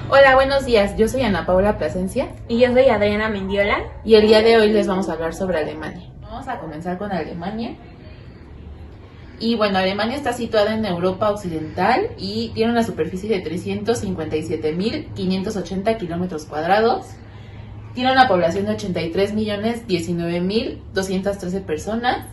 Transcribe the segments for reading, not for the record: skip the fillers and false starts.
Hola, buenos días. Yo soy Ana Paula Plasencia Y yo soy Adriana Mendiola. y el día de hoy les vamos a hablar sobre Alemania. Vamos a comenzar con Alemania. Y bueno, Alemania está situada en Europa Occidental y tiene una superficie de 357.580 kilómetros cuadrados. Tiene una población de 83.019.213 personas.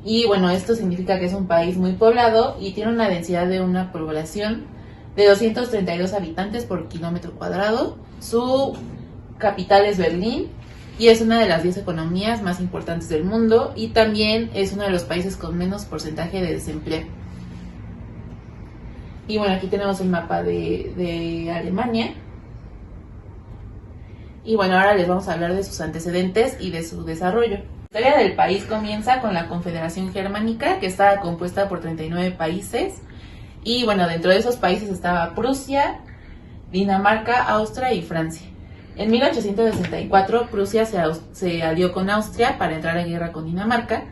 Y bueno, esto significa que es un país muy poblado y tiene una densidad de una población de 232 habitantes por kilómetro cuadrado. Su capital es Berlín y es una de las 10 economías más importantes del mundo y también es uno de los países con menos porcentaje de desempleo. Y bueno, aquí tenemos el mapa de Alemania. Y bueno, ahora les vamos a hablar de sus antecedentes y de su desarrollo. La historia del país comienza con la Confederación Germánica, que estaba compuesta por 39 países. Y bueno, dentro de esos países estaba Prusia, Dinamarca, Austria y Francia. En 1864 Prusia se alió con Austria para entrar en guerra con Dinamarca.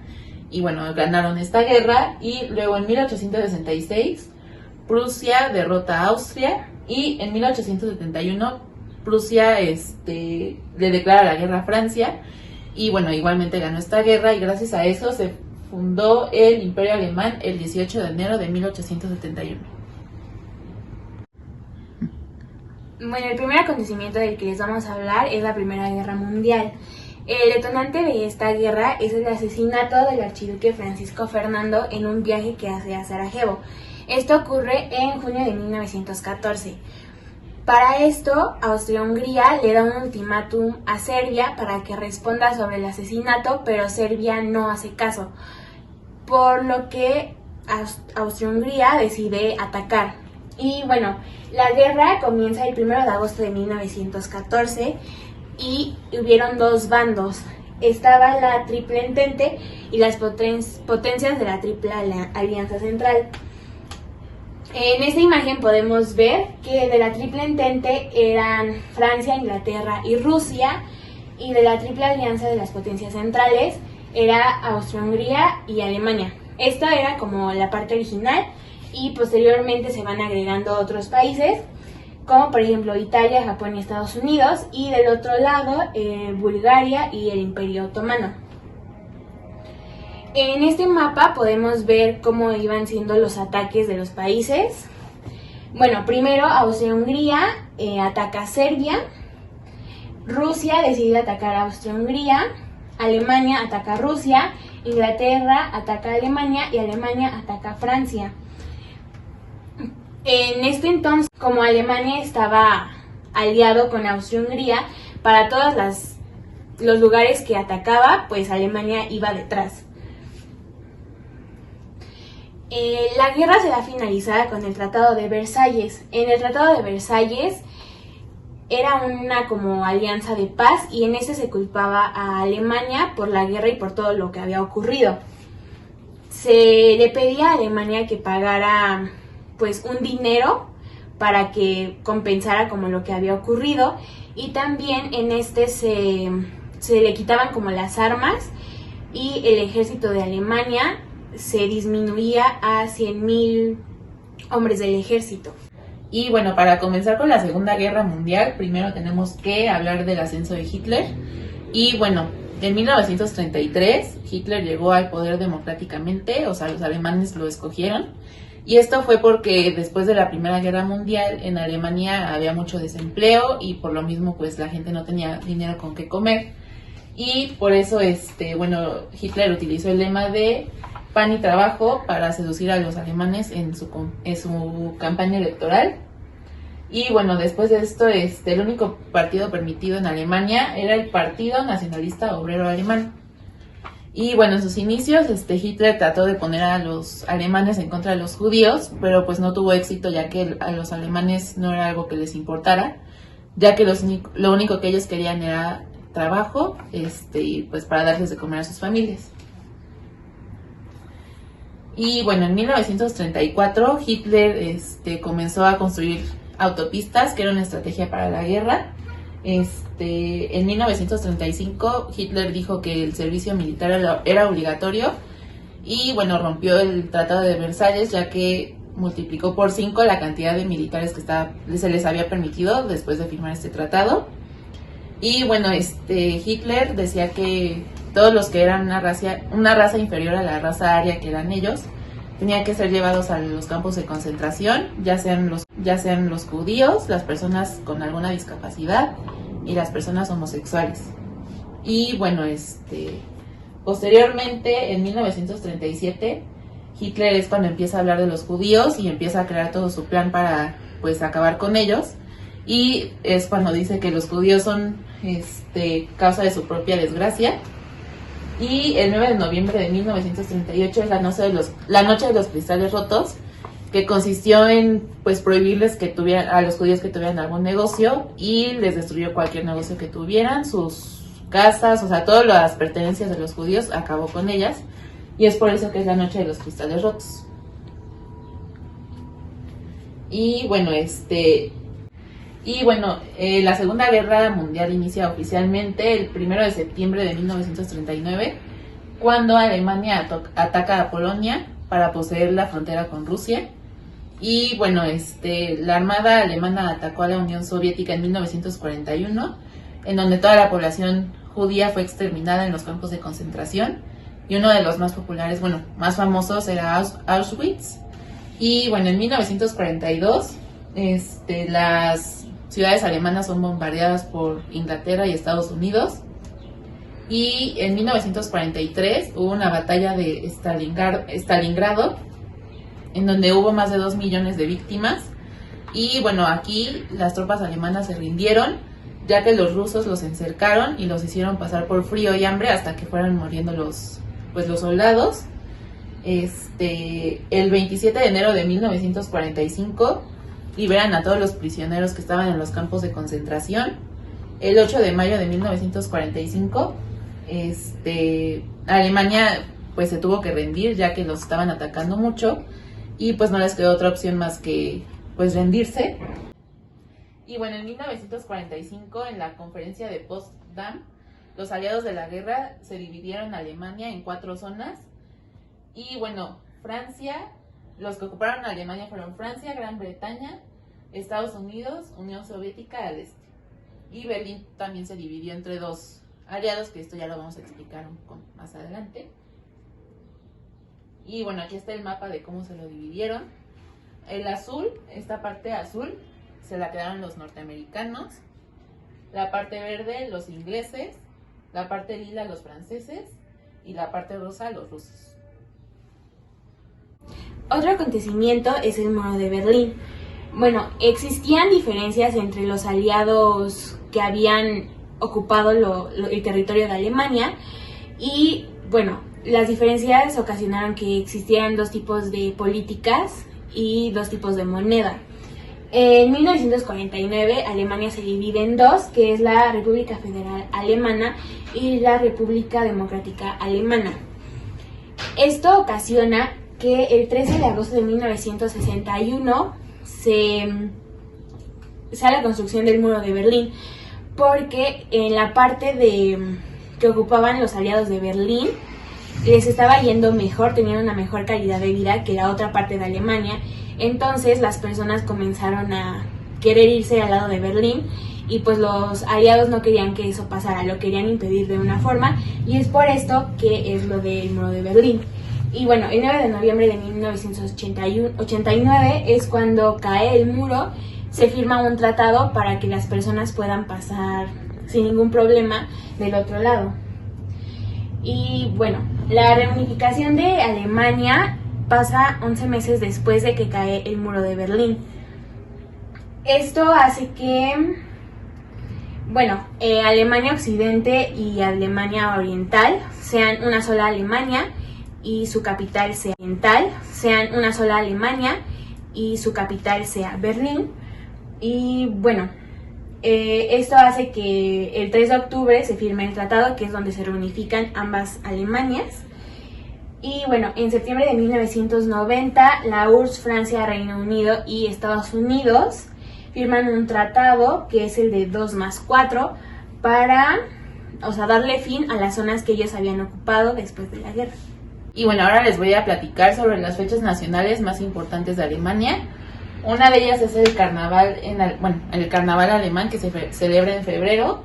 Y bueno, ganaron esta guerra. Y luego en 1866 Prusia derrota a Austria. Y en 1871 Prusia le declara la guerra a Francia. Y bueno, igualmente ganó esta guerra y gracias a eso se fundó el Imperio Alemán el 18 de enero de 1871. Bueno, el primer acontecimiento del que les vamos a hablar es la Primera Guerra Mundial. El detonante de esta guerra es el asesinato del archiduque Francisco Fernando en un viaje que hace a Sarajevo. Esto ocurre en junio de 1914. Para esto, Austria-Hungría le da un ultimátum a Serbia para que responda sobre el asesinato, pero Serbia no hace caso, por lo que Austria-Hungría decide atacar. Y bueno, la guerra comienza el 1 de agosto de 1914 y hubieron dos bandos. Estaba la Triple Entente y las potencias de la Triple Alianza Central. En esta imagen podemos ver que de la Triple Entente eran Francia, Inglaterra y Rusia, y de la Triple Alianza de las potencias centrales era Austria-Hungría y Alemania. Esta era como la parte original y posteriormente se van agregando otros países, como por ejemplo Italia, Japón y Estados Unidos, y del otro lado Bulgaria y el Imperio Otomano. En este mapa podemos ver cómo iban siendo los ataques de los países. Bueno, primero Austria-Hungría ataca a Serbia, Rusia decide atacar a Austria-Hungría, Alemania ataca a Rusia, Inglaterra ataca a Alemania y Alemania ataca a Francia. En este entonces, como Alemania estaba aliado con Austria-Hungría, para todos los lugares que atacaba, pues Alemania iba detrás. La guerra se da finalizada con el Tratado de Versalles. En el Tratado de Versalles era una como alianza de paz y en ese se culpaba a Alemania por la guerra y por todo lo que había ocurrido. Se le pedía a Alemania que pagara pues un dinero para que compensara como lo que había ocurrido y también en este se le quitaban como las armas y el ejército de Alemania se disminuía a 100.000 hombres del ejército. Y bueno, para comenzar con la Segunda Guerra Mundial, primero tenemos que hablar del ascenso de Hitler. Y bueno, en 1933 Hitler llegó al poder democráticamente, o sea, los alemanes lo escogieron. Y esto fue porque después de la Primera Guerra Mundial en Alemania había mucho desempleo y por lo mismo pues la gente no tenía dinero con qué comer. Y por eso Hitler utilizó el lema de pan y trabajo para seducir a los alemanes en su campaña electoral. Y bueno, después de esto, el único partido permitido en Alemania era el Partido Nacionalista Obrero Alemán. Y bueno, en sus inicios, Hitler trató de poner a los alemanes en contra de los judíos, pero pues no tuvo éxito ya que a los alemanes no era algo que les importara, ya que lo único que ellos querían era trabajo, y pues para darles de comer a sus familias. Y bueno, en 1934 Hitler comenzó a construir autopistas, que era una estrategia para la guerra. En 1935 Hitler dijo que el servicio militar era obligatorio y bueno, rompió el Tratado de Versalles, ya que multiplicó por 5 la cantidad de militares que se les había permitido después de firmar este tratado. Y bueno, Hitler decía que todos los que eran una raza inferior a la raza aria que eran ellos, tenían que ser llevados a los campos de concentración, ya sean los judíos, las personas con alguna discapacidad y las personas homosexuales. Y bueno, posteriormente, en 1937, Hitler es cuando empieza a hablar de los judíos y empieza a crear todo su plan para, pues, acabar con ellos. Y es cuando dice que los judíos son causa de su propia desgracia. Y el 9 de noviembre de 1938 es la noche de los cristales rotos, que consistió en, pues, prohibirles a los judíos que tuvieran algún negocio, y les destruyó cualquier negocio que tuvieran, sus casas, o sea, todas las pertenencias de los judíos, acabó con ellas, y es por eso que es la noche de los cristales rotos. Y bueno, la Segunda Guerra Mundial inicia oficialmente el 1 de septiembre de 1939, cuando Alemania ataca a Polonia para poseer la frontera con Rusia. Y bueno, la Armada alemana atacó a la Unión Soviética en 1941, en donde toda la población judía fue exterminada en los campos de concentración. Y uno de los más populares, más famosos, era Auschwitz. Y bueno, en 1942, las ciudades alemanas son bombardeadas por Inglaterra y Estados Unidos. Y en 1943 hubo una batalla de Stalingrado, en donde hubo más de 2 millones de víctimas. Y bueno, aquí las tropas alemanas se rindieron, ya que los rusos los encercaron y los hicieron pasar por frío y hambre hasta que fueran muriendo los soldados. El 27 de enero de 1945 liberan a todos los prisioneros que estaban en los campos de concentración. El 8 de mayo de 1945, Alemania, pues, se tuvo que rendir, ya que los estaban atacando mucho, y pues no les quedó otra opción más que, pues, rendirse. Y bueno, en 1945, en la conferencia de Potsdam, los aliados de la guerra se dividieron a Alemania en 4 zonas. Y bueno, los que ocuparon Alemania fueron Francia, Gran Bretaña, Estados Unidos, Unión Soviética al este. Y Berlín también se dividió entre 2 aliados, que esto ya lo vamos a explicar más adelante. Y bueno, aquí está el mapa de cómo se lo dividieron. Esta parte azul, se la quedaron los norteamericanos. La parte verde, los ingleses. La parte lila, los franceses. Y la parte rosa, los rusos. Otro acontecimiento es el Muro de Berlín. Bueno, existían diferencias entre los aliados que habían ocupado el territorio de Alemania, y bueno, las diferencias ocasionaron que existieran 2 tipos de políticas y 2 tipos de moneda. En 1949 Alemania se divide en 2, que es la República Federal Alemana y la República Democrática Alemana. Esto ocasiona que el 13 de agosto de 1961 se hace la construcción del Muro de Berlín, porque en la parte que ocupaban los aliados de Berlín les estaba yendo mejor, tenían una mejor calidad de vida que la otra parte de Alemania. Entonces las personas comenzaron a querer irse al lado de Berlín, y pues los aliados no querían que eso pasara, lo querían impedir de una forma, y es por esto que es lo del Muro de Berlín. Y bueno, el 9 de noviembre de 1989 es cuando cae el muro, se firma un tratado para que las personas puedan pasar sin ningún problema del otro lado. Y bueno, la reunificación de Alemania pasa 11 meses después de que cae el Muro de Berlín. Esto hace que, Alemania Occidente y Alemania Oriental sean una sola Alemania, y su capital sea Berlín. Y bueno, esto hace que el 3 de octubre se firme el tratado, que es donde se reunifican ambas Alemanias. Y bueno, en septiembre de 1990, la URSS, Francia, Reino Unido y Estados Unidos firman un tratado, que es el de 2+4, para darle fin a las zonas que ellos habían ocupado después de la guerra. Y bueno, ahora les voy a platicar sobre las fechas nacionales más importantes de Alemania. Una de ellas es el carnaval, el carnaval alemán, que se celebra en febrero.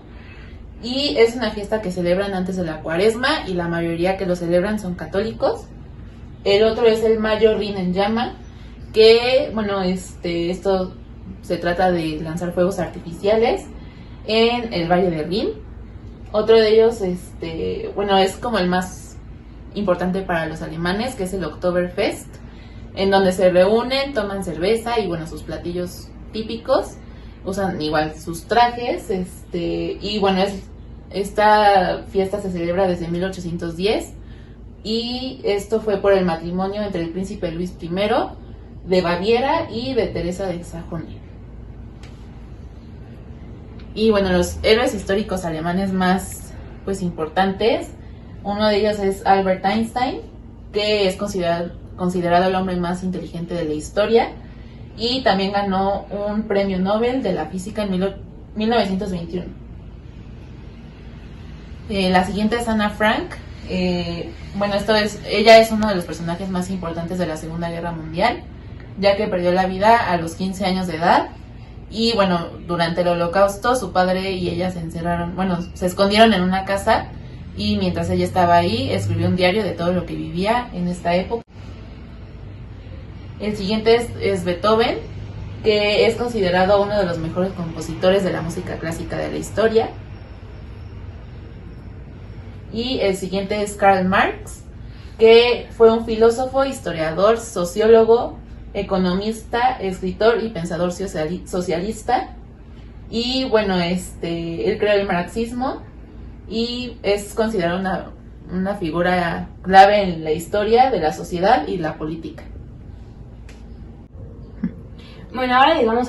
Y es una fiesta que celebran antes de la Cuaresma y la mayoría que lo celebran son católicos. El otro es el Mayo Rin en llama, que esto se trata de lanzar fuegos artificiales en el Valle de Rin. Otro de ellos, es como el más importante para los alemanes, que es el Oktoberfest, en donde se reúnen, toman cerveza y sus platillos típicos, usan igual sus trajes, esta fiesta se celebra desde 1810 y esto fue por el matrimonio entre el príncipe Luis I de Baviera y de Teresa de Sajonia. Y los héroes históricos alemanes más importantes, uno de ellos es Albert Einstein, que es considerado el hombre más inteligente de la historia y también ganó un premio Nobel de la física en 1921. La siguiente es Ana Frank. Ella es uno de los personajes más importantes de la Segunda Guerra Mundial, ya que perdió la vida a los 15 años de edad. Y durante el Holocausto su padre y ella se escondieron en una casa y mientras ella estaba ahí escribió un diario de todo lo que vivía en esta época. El siguiente es Beethoven, que es considerado uno de los mejores compositores de la música clásica de la historia. Y el siguiente es Karl Marx, que fue un filósofo, historiador, sociólogo, economista, escritor y pensador socialista. Y él creó el marxismo y es considerado una figura clave en la historia de la sociedad y la política. Bueno, ahora les vamos a